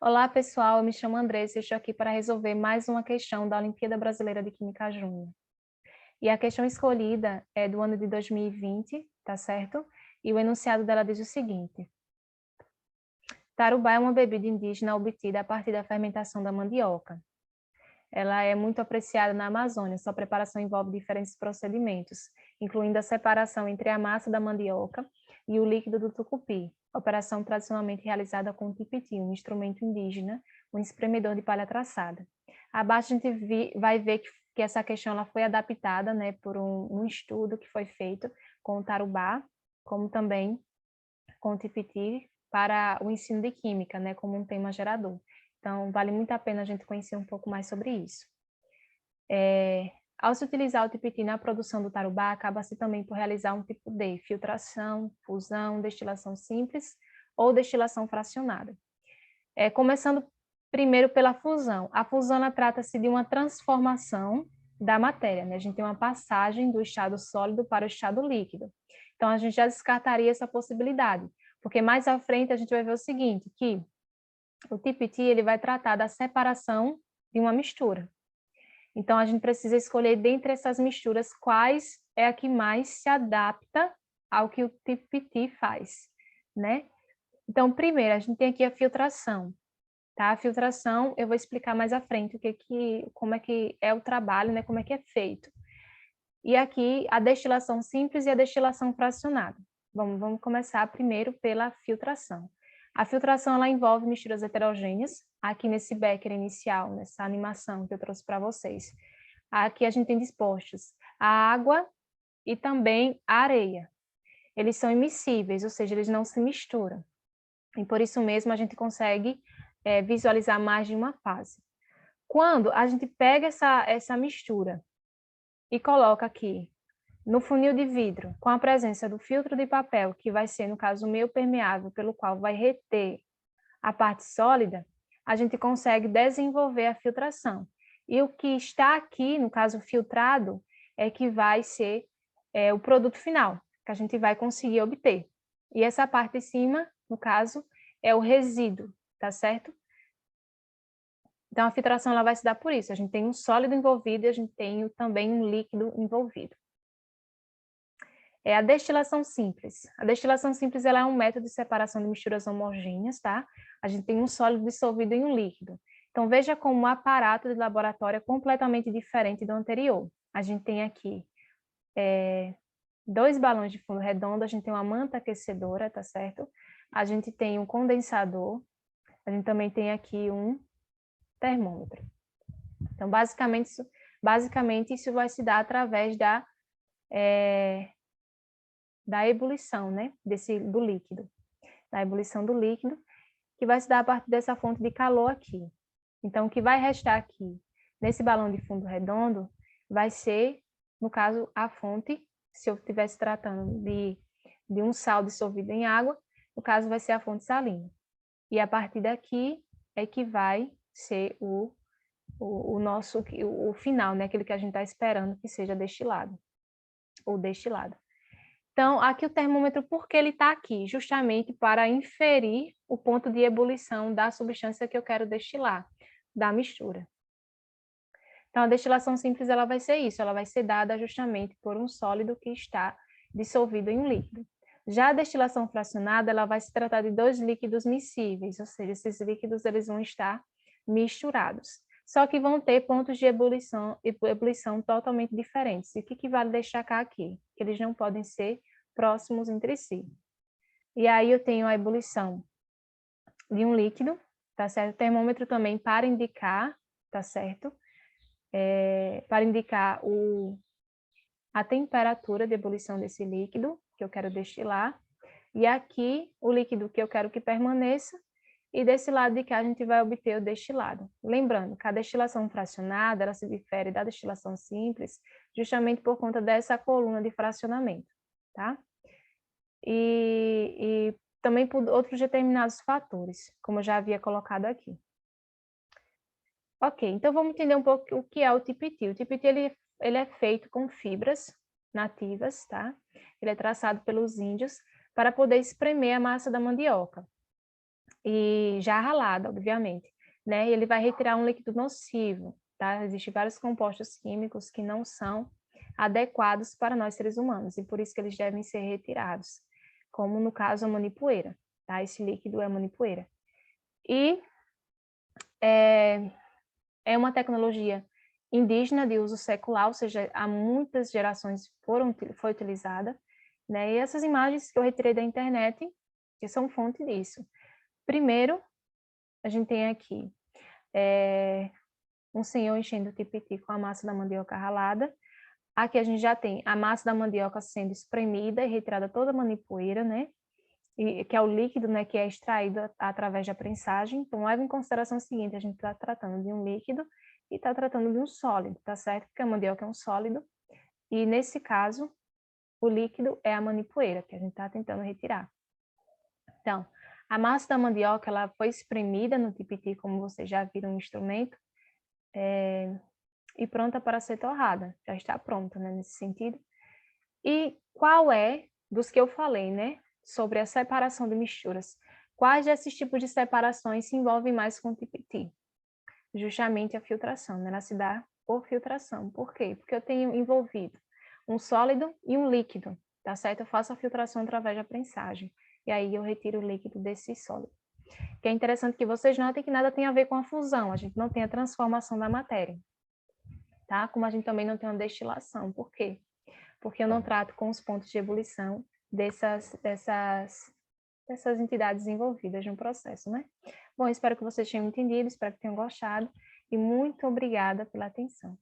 Olá, pessoal. Eu me chamo Andressa e estou aqui para resolver mais uma questão da Olimpíada Brasileira de Química Júnior. E a questão escolhida é do ano de 2020, tá certo? E o enunciado dela diz o seguinte: Tarubá é uma bebida indígena obtida a partir da fermentação da mandioca. Ela é muito apreciada na Amazônia. Sua preparação envolve diferentes procedimentos, incluindo a separação entre a massa da mandioca e o líquido do tucupi, operação tradicionalmente realizada com o tipiti, um instrumento indígena, um espremedor de palha traçada. Abaixo a gente vai ver que essa questão ela foi adaptada, né, por um estudo que foi feito com o tarubá, como também com o tipiti, para o ensino de química, né, como um tema gerador. Então, vale muito a pena a gente conhecer um pouco mais sobre isso. Ao se utilizar o tipiti na produção do tarubá, acaba-se também por realizar um tipo de filtração, fusão, destilação simples ou destilação fracionada. Começando primeiro pela fusão. A fusão trata-se de uma transformação da matéria, né? A gente tem uma passagem do estado sólido para o estado líquido. Então, a gente já descartaria essa possibilidade, porque mais à frente a gente vai ver o seguinte, que o tipiti ele vai tratar da separação de uma mistura. Então, a gente precisa escolher dentre essas misturas quais é a que mais se adapta ao que o tipiti faz, né? Então, primeiro, a gente tem aqui a filtração, tá? A filtração, eu vou explicar mais à frente como é que é o trabalho, né? Como é que é feito. E aqui, a destilação simples e a destilação fracionada. Vamos começar primeiro pela filtração. A filtração, ela envolve misturas heterogêneas, aqui nesse becker inicial, nessa animação que eu trouxe para vocês. Aqui a gente tem dispostos a água e também a areia. Eles são immiscíveis, ou seja, eles não se misturam. E por isso mesmo a gente consegue visualizar mais de uma fase. Quando a gente pega essa mistura e coloca aqui no funil de vidro, com a presença do filtro de papel, que vai ser, no caso, o meio permeável, pelo qual vai reter a parte sólida, a gente consegue desenvolver a filtração. E o que está aqui, no caso filtrado, é que vai ser o produto final, que a gente vai conseguir obter. E essa parte de cima, no caso, é o resíduo, tá certo? Então, a filtração ela vai se dar por isso. A gente tem um sólido envolvido e a gente tem também um líquido envolvido. É a destilação simples. A destilação simples ela é um método de separação de misturas homogêneas, tá? A gente tem um sólido dissolvido em um líquido. Então, veja como um aparato de laboratório é completamente diferente do anterior. A gente tem aqui dois balões de fundo redondo, a gente tem uma manta aquecedora, tá certo? A gente tem um condensador, a gente também tem aqui um termômetro. Então, basicamente isso vai se dar através da ebulição, né, do líquido, da ebulição do líquido, que vai se dar a partir dessa fonte de calor aqui. Então, o que vai restar aqui, nesse balão de fundo redondo, vai ser, no caso, a fonte, se eu estivesse tratando de um sal dissolvido em água, no caso, vai ser a fonte salina. E a partir daqui é que vai ser o final, né, aquele que a gente está esperando que seja destilado, ou destilado. Então, aqui o termômetro, por que ele está aqui? Justamente para inferir o ponto de ebulição da substância que eu quero destilar, da mistura. Então, a destilação simples ela vai ser isso, ela vai ser dada justamente por um sólido que está dissolvido em um líquido. Já a destilação fracionada, ela vai se tratar de dois líquidos miscíveis, ou seja, esses líquidos eles vão estar misturados. Só que vão ter pontos de ebulição totalmente diferentes. E o que vale destacar aqui? Que eles não podem ser próximos entre si. E aí eu tenho a ebulição de um líquido, tá certo? O termômetro também para indicar, tá certo? Para indicar a temperatura de ebulição desse líquido que eu quero destilar. E aqui o líquido que eu quero que permaneça, e desse lado de cá a gente vai obter o destilado. Lembrando que a destilação fracionada, ela se difere da destilação simples, justamente por conta dessa coluna de fracionamento, tá? E também por outros determinados fatores, como eu já havia colocado aqui. Ok, então vamos entender um pouco o que é o tipiti. O tipiti ele é feito com fibras nativas, tá? Ele é traçado pelos índios para poder espremer a massa da mandioca. e já ralada, obviamente, né? E ele vai retirar um líquido nocivo, tá? Existem vários compostos químicos que não são adequados para nós seres humanos, e por isso que eles devem ser retirados, como no caso a manipoeira, tá? Esse líquido é a manipoeira. E é uma tecnologia indígena de uso secular, ou seja, há muitas gerações foi utilizada, né? E essas imagens que eu retirei da internet, que são fonte disso. Primeiro, a gente tem aqui um senhor enchendo o tipiti com a massa da mandioca ralada. Aqui a gente já tem a massa da mandioca sendo espremida e retirada toda a manipoeira, né? E, que é o líquido, né, que é extraído através da prensagem. Então, leva em consideração o seguinte, a gente está tratando de um líquido e está tratando de um sólido, tá certo? Porque a mandioca é um sólido. E, nesse caso, o líquido é a manipoeira, que a gente está tentando retirar. Então, a massa da mandioca, ela foi espremida no tipiti, como vocês já viram no instrumento, e pronta para ser torrada. Já está pronta, né, nesse sentido. E qual é, dos que eu falei, né, sobre a separação de misturas, quais desses tipos de separações se envolvem mais com o tipiti? Justamente a filtração, né? Ela se dá por filtração. Por quê? Porque eu tenho envolvido um sólido e um líquido, tá certo? Eu faço a filtração através da prensagem, e aí eu retiro o líquido desse sólido. Que é interessante que vocês notem que nada tem a ver com a fusão, a gente não tem a transformação da matéria, tá? Como a gente também não tem uma destilação. Por quê? Porque eu não trato com os pontos de ebulição dessas entidades envolvidas no processo, né? Bom, espero que vocês tenham entendido, espero que tenham gostado e muito obrigada pela atenção.